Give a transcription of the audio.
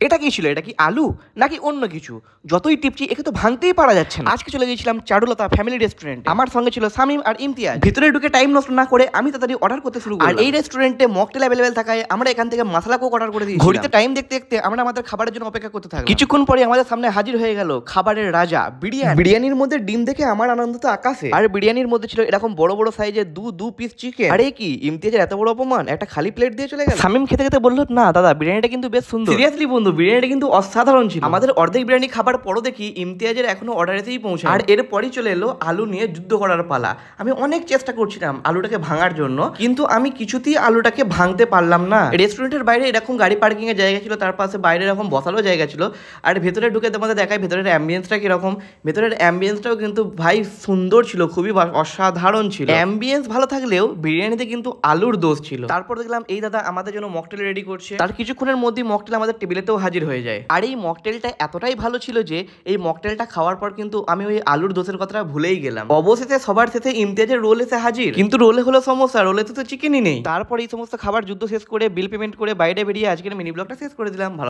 এটা কি ছিল? এটা কি আলু নাকি অন্য কিছু? যতই টিপছি একে তো ভাঙতেই পারা যাচ্ছে না। আজকে চলে গিয়েছিলাম চারুলতা ফ্যামিলি রেস্টুরেন্ট। আমার সঙ্গে ছিল সামিম আর ইমতিয়াজ। ভিতরে ঢুকে টাইম নষ্ট না করে আমি তাড়াতাড়ি অর্ডার করতে শুরু করলাম। আর এই রেস্টুরেন্টে মকটেল অ্যাভেলেবেল থাকায় আমরা এখান থেকে মশলা কোক অর্ডার করে দিয়েছি। ঘড়িতে টাইম দেখতে দেখতে আমরা আমাদের খাবারের জন্য অপেক্ষা করতে থাকলাম। কিছুক্ষণ পরে আমাদের সামনে হাজির হয়ে গেল খাবারের রাজা বিরিয়ানি। বিরিয়ানির মধ্যে ডিম দেখে আমার আনন্দ তো আকাশে। আর বিরিয়ানির মধ্যে ছিল এরকম বড় বড় সাইজের দু পিস চিকেন। আরে কি ইমতিয়াজের এত বড় অপমান, একটা খালি প্লেট দিয়ে চলে গেল। সামিম খেতে খেতে বলল, না দাদা বিরিয়ানিটা কিন্তু বেশ সুন্দর। সিরিয়াসলি বন্ধু, বিরিয়ানিটা কিন্তু অসাধারণ ছিল। আমাদের অর্ধেক বিরিয়ানি খাবার পরও দেখি ইমতিয়াজের এখনো অর্ডার এসেই পৌঁছায়। আর এরপরই চলে এলো আলু নিয়ে যুদ্ধ করার পালা। আমি অনেক চেষ্টা করছিলাম আলুটাকে ভাঙার জন্য, কিন্তু আমি কিছুতেই আলুটাকে ভাঙতে পারলাম না। রেস্টুরেন্টের বাইরে এরকম গাড়ি পার্কিং এর জায়গা ছিল, তার পাশে বাইরে এরকম বসারও জায়গা ছিল। আর ভেতরে ঢুকে তোমাদের দেখায় ভেতরের অ্যাম্বিয়েন্সটা কিরকম। ভেতরের অ্যাম্বিয়েন্সটাও কিন্তু ভাই সুন্দর ছিল, খুবই অসাধারণ ছিল। অ্যাম্বিয়েন্স ভালো থাকলেও বিরিয়ানিতে কিন্তু আলুর দোষ ছিল। তারপর দেখলাম এই দাদা আমাদের জন্য মকটেল রেডি করছে। তার কিছুক্ষণের মধ্যেই মকটেল আমাদের টেবিলেতেও হাজির হয়ে যায়। আর এই মকটেলটা এতটাই ভালো ছিল যে এই মকটেলটা খাওয়ার পর কিন্তু আমি ওই আলুর দোষের কথাটা ভুলেই গেলাম। অবশেষে সবার শেষে ইমতিয়াজের রোল এসে হাজির, কিন্তু রোলে হলো সমস্যা, রোলে তো চিকেনই নেই। তারপর এই সমস্ত খাবার যুদ্ধ শেষ করে বিল পেমেন্ট করে বাইরে বেরিয়ে আজকের মিনি ব্লগটা শেষ করে দিলাম। ভালো